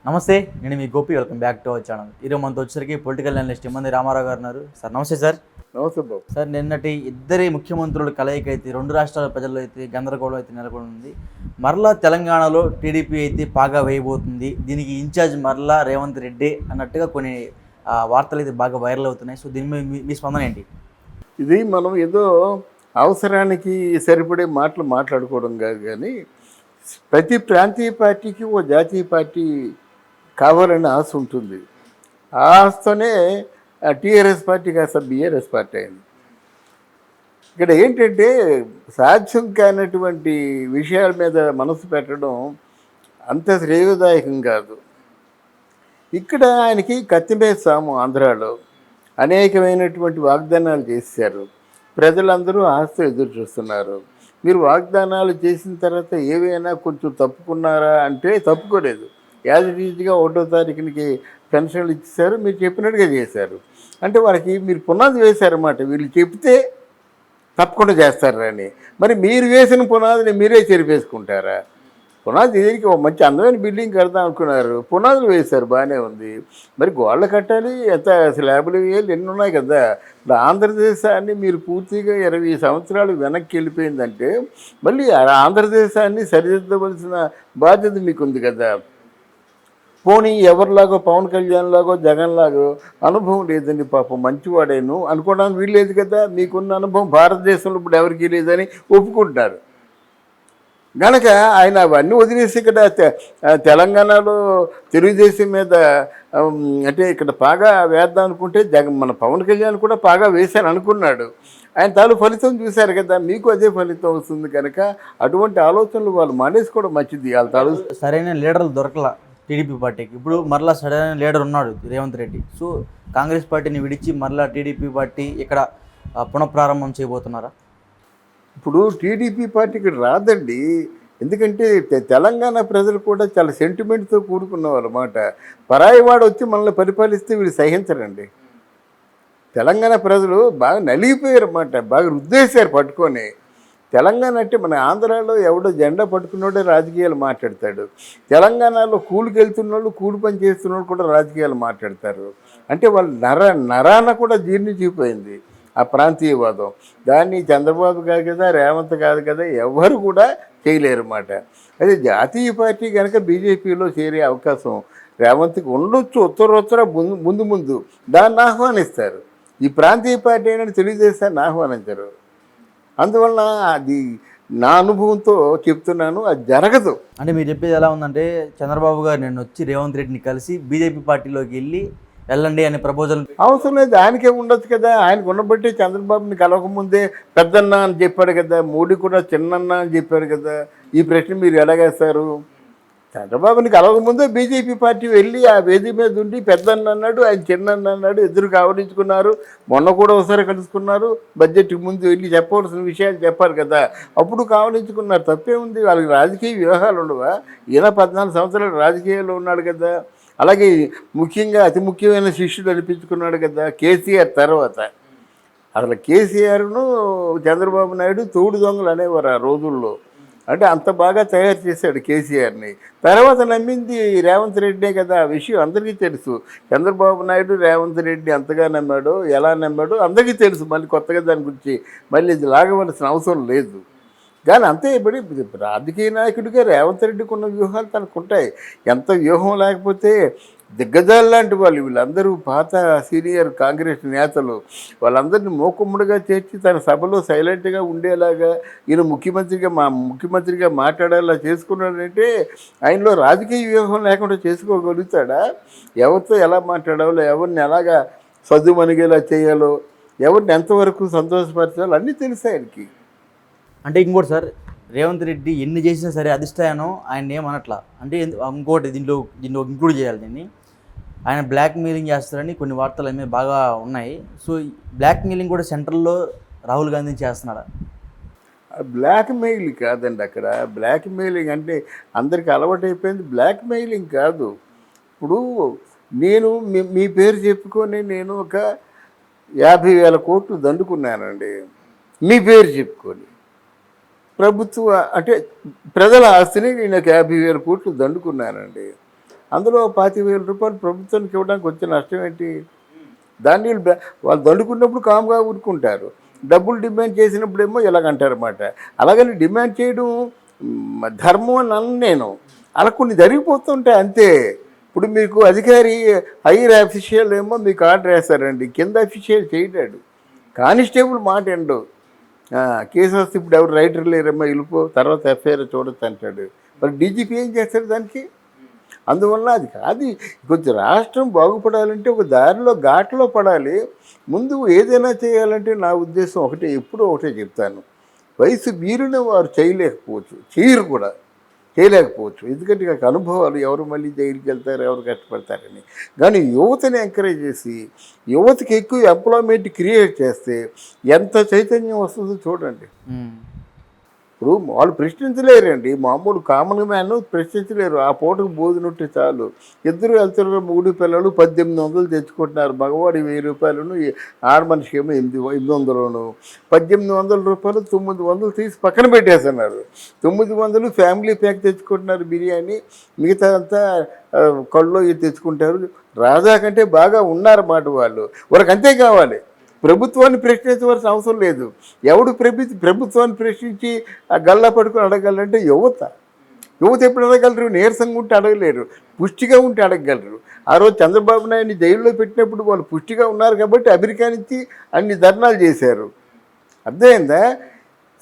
నమస్తే, నేను మీ Gopi. Welcome back to our channel. ఈరోజు మనతో వచ్చేసరికి పొలిటికల్ అనలిస్ట్ ఇమ్మంది రామారావు గారు ఉన్నారు. సార్ నమస్తే సార్. నమస్తే బాబు. సార్, నిన్నటి ఇద్దరి ముఖ్యమంత్రుల కలయిక అయితే రెండు రాష్ట్రాల ప్రజల్లో అయితే గందరగోళం అయితే నెలకొని ఉంది. మరలా తెలంగాణలో టీడీపీ అయితే పాగా వేయబోతుంది, దీనికి ఇన్ఛార్జ్ మరలా రేవంత్ రెడ్డి అన్నట్టుగా కొన్ని వార్తలు అయితే బాగా వైరల్ అవుతున్నాయి. సో దీని మీద మీ స్పందన ఏంటి? ఇది మనం ఏదో అవసరానికి సరిపడే మాటలు మాట్లాడుకోవడం కాదు, కానీ ప్రతి ప్రాంతీయ పార్టీకి ఓ జాతీయ పార్టీ కావాలని ఆశ ఉంటుంది. ఆ ఆశతోనే టీఆర్ఎస్ పార్టీ కాస్త బీఆర్ఎస్ పార్టీ అయింది. ఇక్కడ ఏంటంటే సాధ్యం కానటువంటి విషయాల మీద మనసు పెట్టడం అంత శ్రేయోదాయకం కాదు. ఇక్కడ ఆయనకి కత్తిమీద సాము. ఆంధ్రాలో అనేకమైనటువంటి వాగ్దానాలు చేశారు. ప్రజలందరూ ఆశతో ఎదురు చూస్తున్నారు. మీరు వాగ్దానాలు చేసిన తర్వాత ఏవైనా కొంచెం తప్పుకున్నారా అంటే తప్పుకోలేదు. యాజ్ ఇట్ ఈజ్గా 1వ తారీఖునికి పెన్షన్లు ఇచ్చేశారు, మీరు చెప్పినట్టుగా చేశారు. అంటే వాళ్ళకి మీరు పునాది వేశారన్నమాట. వీళ్ళు చెప్తే తప్పకుండా చేస్తారని. మరి మీరు వేసిన పునాదిని మీరే చెరిపేసుకుంటారా? పునాది దీనికి ఒక మంచి అందమైన బిల్డింగ్ కడదాం అనుకున్నారు, పునాదులు వేశారు, బాగానే ఉంది. మరి గోడలు కట్టాలి, ఎంత స్లాబులు వేయాలి, ఎన్ని ఉన్నాయి కదా. ఇప్పుడు ఆంధ్రదేశాన్ని మీరు పూర్తిగా 20 సంవత్సరాలు వెనక్కి వెళ్ళిపోయిందంటే మళ్ళీ ఆంధ్రదేశాన్ని సరిదిద్దవలసిన బాధ్యత మీకుంది కదా. పోనీ ఎవరిలాగో పవన్ కళ్యాణ్ లాగో జగన్ లాగో అనుభవం లేదండి, పాపం మంచివాడేను అనుకోవడానికి వీల్లేదు కదా. మీకున్న అనుభవం భారతదేశంలో ఇప్పుడు ఎవరికీ లేదని ఒప్పుకుంటారు కనుక ఆయన అవన్నీ వదిలేసి ఇక్కడ తెలంగాణలో తెలుగుదేశం మీద అంటే ఇక్కడ పాగా వేద్దాం అనుకుంటే మన పవన్ కళ్యాణ్ కూడా పాగా వేశారు అనుకున్నాడు. ఆయన తాలూ ఫలితం చూశారు కదా, మీకు అదే ఫలితం వస్తుంది. కనుక అటువంటి ఆలోచనలు వాళ్ళు మానేసుకోవడం మంచిది. వాళ్ళ తాలూ సరైన లీడర్లు దొరకల టీడీపీ పార్టీకి. ఇప్పుడు మరలా సరైన లీడర్ ఉన్నాడు రేవంత్ రెడ్డి. సో కాంగ్రెస్ పార్టీని విడిచి మరలా టీడీపీ పార్టీ ఇక్కడ పునఃప్రారంభం చేయబోతున్నారా? ఇప్పుడు టీడీపీ పార్టీకి రాదండి. ఎందుకంటే తెలంగాణ ప్రజలు కూడా చాలా సెంటిమెంట్తో కూడుకున్న వాళ్ళమాట. పరాయి వాడు వచ్చి మనల్ని పరిపాలిస్తే వీళ్ళు సహించరండి. తెలంగాణ ప్రజలు బాగా నలిగిపోయారన్నమాట, బాగా రుద్దేశారు పట్టుకొని. తెలంగాణ అంటే మన ఆంధ్రాలో ఎవడో జెండా పట్టుకున్నోడే రాజకీయాలు మాట్లాడతాడు. తెలంగాణలో కూలికి వెళ్తున్నోళ్ళు, కూలి పని చేస్తున్నోళ్ళు కూడా రాజకీయాలు మాట్లాడతారు. అంటే వాళ్ళు నరాన కూడా జీర్ణించిపోయింది ఆ ప్రాంతీయవాదం. దాన్ని చంద్రబాబు కాదు కదా, రేవంత్ కాదు కదా, ఎవరు కూడా చేయలేరు అన్నమాట. అదే జాతీయ పార్టీ కనుక బీజేపీలో చేరే అవకాశం రేవంత్కి ఉండొచ్చు. ఉత్తరోత్తర ముందు దాన్ని ఆహ్వానిస్తారు. ఈ ప్రాంతీయ పార్టీ అయినా తెలుగుదేశాన్ని ఆహ్వానించరు. అందువలన అది నా అనుభవంతో చెప్తున్నాను, అది జరగదు. అంటే మీరు చెప్పేది ఎలా ఉందంటే చంద్రబాబు గారు నిన్న వచ్చి రేవంత్ రెడ్డిని కలిసి బీజేపీ పార్టీలోకి వెళ్ళండి అనే ప్రపోజల్ అవసరం లేదు. ఆయనకే ఉండొచ్చు కదా. ఆయనకు ఉండబట్టి చంద్రబాబుని కలవకముందే పెద్దన్న అని చెప్పాడు కదా, మోడీ కూడా చిన్నన్న అని చెప్పాడు కదా. ఈ ప్రశ్న మీరు ఎలాగేస్తారు? చంద్రబాబుని కలవకముందే బీజేపీ పార్టీ వెళ్ళి ఆ వేది మీద ఉండి పెద్దన్న అన్నాడు, ఆయన చిన్నన్న అన్నాడు, ఇద్దరు కావడించుకున్నారు. మొన్న కూడా ఒకసారి కలుసుకున్నారు. బడ్జెట్కి ముందు వెళ్ళి చెప్పవలసిన విషయాలు చెప్పారు కదా, అప్పుడు కావడించుకున్నారు. తప్పే ఉంది. వాళ్ళకి రాజకీయ వ్యూహాలు ఉండవా? ఈయన 14 సంవత్సరాలు రాజకీయాల్లో ఉన్నాడు కదా. అలాగే ముఖ్యంగా అతి ముఖ్యమైన శిష్యుడు అనిపించుకున్నాడు కదా కేసీఆర్ తర్వాత. అసలు కేసీఆర్ను చంద్రబాబు నాయుడు తోడు దొంగలు అనేవారు ఆ రోజుల్లో. అంటే అంత బాగా తయారు చేశాడు కేసీఆర్ని. తర్వాత నమ్మింది రేవంత్ రెడ్డే కదా. ఆ విషయం అందరికీ తెలుసు. చంద్రబాబు నాయుడు రేవంత్ రెడ్డి ఎంతగా నమ్మాడో, ఎలా నమ్మాడో అందరికీ తెలుసు. మళ్ళీ కొత్తగా దాని గురించి మళ్ళీ ఇది లాగవలసిన అవసరం లేదు. కానీ అంతే. ఇప్పుడు రాజకీయ నాయకుడిగా రేవంత్ రెడ్డికి ఉన్న వ్యూహాలు తనకు ఉంటాయి. ఎంత వ్యూహం లేకపోతే దిగ్గజాలు లాంటి వాళ్ళు వీళ్ళందరూ పాత సీనియర్ కాంగ్రెస్ నేతలు వాళ్ళందరినీ మోకుమ్ముడుగా చేర్చి తన సభలో సైలెంట్గా ఉండేలాగా ఈయన ముఖ్యమంత్రిగా మాట్లాడేలా చేసుకున్నాడంటే ఆయనలో రాజకీయ వ్యూహం లేకుండా చేసుకోగలుగుతాడా? ఎవరితో ఎలా మాట్లాడాలో, ఎవరిని ఎలాగా సద్దుమణిగేలా చేయాలో, ఎవరిని ఎంతవరకు సంతోషపరచాలో అన్నీ తెలుసు ఆయనకి. అంటే ఇంకోటి సార్, రేవంత్ రెడ్డి ఎన్ని చేసినా సరే అధిష్టానం ఆయన ఏమనట్లా. అంటే ఇంకోటి దీంట్లో ఇంక్లూడ్ చేయాలి దీన్ని. ఆయన బ్లాక్ మెయిలింగ్ చేస్తారని కొన్ని వార్తలు అన్నీ బాగా ఉన్నాయి. సో బ్లాక్ మెయిలింగ్ కూడా సెంట్రల్లో రాహుల్ గాంధీని చేస్తున్నాడా? బ్లాక్ మెయిల్ కాదండి. అక్కడ బ్లాక్ మెయిలింగ్ అంటే అందరికీ అలవాటు అయిపోయింది. బ్లాక్ మెయిలింగ్ కాదు. ఇప్పుడు నేను మీ పేరు చెప్పుకొని నేను ఒక 50,000 కోట్లు దండుకున్నానండి, మీ పేరు చెప్పుకొని. ప్రభుత్వ అంటే ప్రజల ఆస్తిని నేను 50,000 కోట్లు దండుకున్నానండి. అందులో 25,000 రూపాయలు ప్రభుత్వానికి ఇవ్వడానికి వచ్చే నష్టం ఏంటి? దాన్ని వాళ్ళు దండుకున్నప్పుడు కామ్గా ఊరుకుంటారు, డబ్బులు డిమాండ్ చేసినప్పుడేమో ఇలాగంటారన్నమాట. అలాగని డిమాండ్ చేయడం ధర్మం అని అన్న నేను, అలా కొన్ని జరిగిపోతుంటాయి అంతే. ఇప్పుడు మీకు అధికారి హైయర్ అఫీషియల్ ఏమో మీకు ఆర్డర్ వేస్తారండి, కింద అఫీషియల్ చేయడాడు, కానిస్టేబుల్ మాట ఎండు కేసు వస్తే ఇప్పుడు ఎవరు రైటర్ లేరమ్మా వెళ్ళిపో తర్వాత ఎఫ్ఐఆర్ చూడొచ్చు అంటాడు. మరి డీజీపీ ఏం చేస్తారు దానికి? అందువల్ల అది కాదు. కొంచెం రాష్ట్రం బాగుపడాలంటే ఒక దారిలో ఘాట్లో పడాలి. ముందు ఏదైనా చేయాలంటే నా ఉద్దేశం ఒకటే, ఎప్పుడూ ఒకటే చెప్తాను, వయసు మీరిన వారు చేయరు కూడా చేయలేకపోవచ్చు. ఎందుకంటే నాకు అనుభవాలు, ఎవరు మళ్ళీ జైలుకి వెళ్తారు, ఎవరు కష్టపడతారని. కానీ యువతని ఎంకరేజ్ చేసి యువతకి ఎక్కువ ఎంప్లాయ్మెంట్ క్రియేట్ చేస్తే ఎంత చైతన్యం వస్తుందో చూడండి. ఇప్పుడు వాళ్ళు ప్రశ్నించలేరండి, మామూలు కామన్ మ్యాన్ ప్రశ్నించలేరు. ఆ పూటకు భోజనంటే చాలు. ఇద్దరు వెళ్తున్నారు, 3 పిల్లలు 1800 తెచ్చుకుంటున్నారు. మగవాడి 1000 రూపాయలను, ఆడ మనిషికి ఏమో 800. 1800 రూపాయలు 900 తీసి పక్కన పెట్టేస్తున్నారు. 900 ఫ్యామిలీ ప్యాక్ తెచ్చుకుంటున్నారు బిర్యానీ, మిగతా అంతా కళ్ళు ఇది తెచ్చుకుంటారు. రాజా కంటే బాగా ఉన్నారన్నమాట వాళ్ళు. వాళ్ళకి అంతే కావాలి. ప్రభుత్వాన్ని ప్రశ్నించవలసిన అవసరం లేదు. ఎవడు ప్రభుత్వాన్ని ప్రశ్నించి గల్లా పడుకొని అడగాలంటే యువత ఎప్పుడు అడగలరు? నీరసంగా ఉంటే అడగలేరు, పుష్టిగా ఉంటే అడగగలరు. ఆ రోజు చంద్రబాబు నాయుడిని జైల్లో పెట్టినప్పుడు వాళ్ళు పుష్టిగా ఉన్నారు కాబట్టి అమెరికా నుంచి అన్ని ధర్నాలు చేశారు. అర్థమైందా?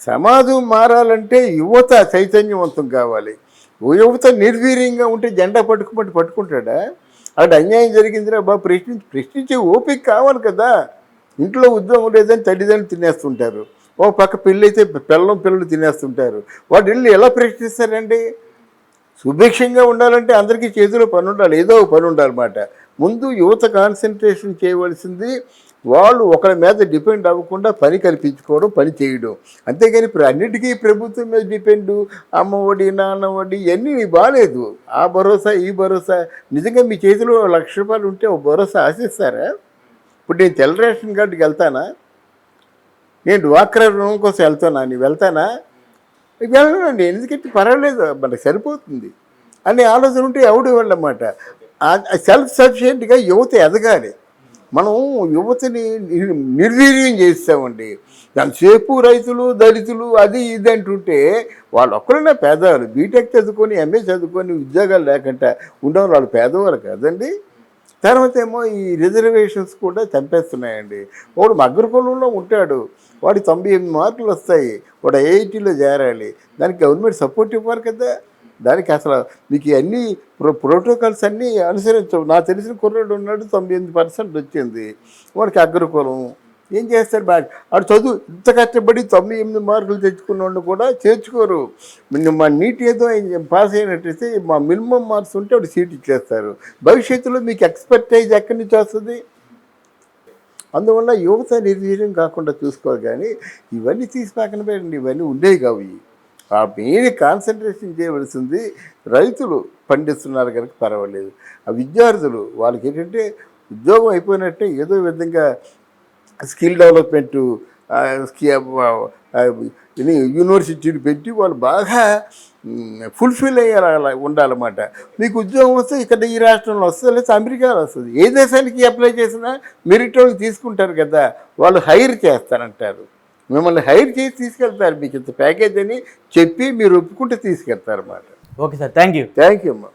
సమాజం మారాలంటే యువత చైతన్యవంతం కావాలి. యువత నిర్వీర్యంగా ఉంటే జెండా పట్టుకుంటాడా? అక్కడ అన్యాయం జరిగిందిరా బాబు ప్రశ్నించే ఓపిక కావాలి కదా. ఇంట్లో ఉద్యోగం లేదని తల్లిదండ్రులు తినేస్తుంటారు, ఓ పక్క పెళ్ళి అయితే పిల్లలు తినేస్తుంటారు. వాడు ఇల్లు ఎలా ప్రశ్నిస్తారండి? సుభిక్షంగా ఉండాలంటే అందరికీ చేతిలో పని ఉండాలి, ఏదో పని ఉండాలన్నమాట. ముందు యువత కాన్సన్ట్రేషన్ చేయవలసింది వాళ్ళు ఒకరి మీద డిపెండ్ అవ్వకుండా పని కల్పించుకోవడం, పని చేయడం. అంతేగాని ఇప్పుడు అన్నిటికీ ప్రభుత్వం మీద డిపెండు, అమ్మఒడి నాన్నఒడి ఇవన్నీ బాగాలేదు. ఆ భరోసా ఈ భరోసా, నిజంగా మీ చేతిలో 1,00,000 రూపాయలు ఉంటే ఒక భరోసా ఆశిస్తారా? ఇప్పుడు నేను తెల్ల రేషన్ కార్డుకి వెళ్తానా? నేను డ్వాక్రా రుణం కోసం వెళ్తానా? నేను వెళ్తానా? వెళ్ళనండి. ఎందుకంటే పర్వాలేదు, మనకు సరిపోతుంది అనే ఆలోచన ఉంటే ఎవడు వెళ్ళమాట. సెల్ఫ్ సఫిషియెంట్గా యువత ఎదగాలి. మనం యువతని నిర్వీర్యం చేస్తామండి. దానిసేపు రైతులు దళితులు అది ఇది అంటుంటే వాళ్ళు ఒక్కరైనా పేదవాళ్ళు, బీటెక్ చదువుకొని ఎంఏ చదువుకొని ఉద్యోగాలు లేకుండా ఉండేవాళ్ళు వాళ్ళు పేదవాళ్ళు కదండి. తర్వాత ఏమో ఈ రిజర్వేషన్స్ కూడా చంపేస్తున్నాయండి. వాడు అగ్రకులంలో ఉంటాడు, వాడి 98 మార్కులు వస్తాయి, వాడు ఐఐటీలో చేరాలి, దానికి గవర్నమెంట్ సపోర్ట్ ఇవ్వాలి కదా. దానికి అసలు మీకు అన్ని ప్రోటోకాల్స్ అన్నీ అనుసరించవు. నాకు తెలిసిన కుర్రాడు ఉన్నాడు, 98% వచ్చింది, వాడికి అగ్రకులం. ఏం చేస్తాడు? బాగా వాడు చదువు ఇంత కష్టపడి 98 మార్కులు తెచ్చుకున్నవాడిని కూడా చేర్చుకోరు. మా నీట్ ఏదో పాస్ అయినట్టయితే మా మినిమం మార్క్స్ ఉంటే వాడు సీట్ ఇచ్చేస్తారు. భవిష్యత్తులో మీకు ఎక్స్పర్టైజ్ ఎక్కడి నుంచి వస్తుంది? అందువల్ల యువత నిర్వీర్యం కాకుండా చూసుకోవాలి. కానీ ఇవన్నీ తీసి పక్కన పెట్టండి, ఇవన్నీ ఉండేవి కావు. ఆ మెయిన్ కాన్సన్ట్రేషన్ చేయవలసింది రైతులు పండిస్తున్నారు కనుక పర్వాలేదు. ఆ విద్యార్థులు వాళ్ళకి ఏంటంటే ఉద్యోగం అయిపోయినట్టే ఏదో విధంగా స్కిల్ డెవలప్మెంటు యూనివర్సిటీలు పెట్టి వాళ్ళు బాగా ఫుల్ఫిల్ అయ్యేలా ఉండాలన్నమాట. మీకు ఉద్యోగం వస్తే ఇక్కడ ఈ రాష్ట్రంలో వస్తుంది, లేదా అమెరికాలో వస్తుంది. ఏ దేశానికి అప్లై చేసినా మెరిట్ వాళ్ళకి తీసుకుంటారు కదా, వాళ్ళు హైర్ చేస్తారంటారు. మిమ్మల్ని హైర్ చేసి తీసుకెళ్తారు, మీకు ఇంత ప్యాకేజ్ అని చెప్పి మీరు ఒప్పుకుంటే తీసుకెళ్తారు అన్నమాట. ఓకే సార్, థ్యాంక్ యూ అమ్మా.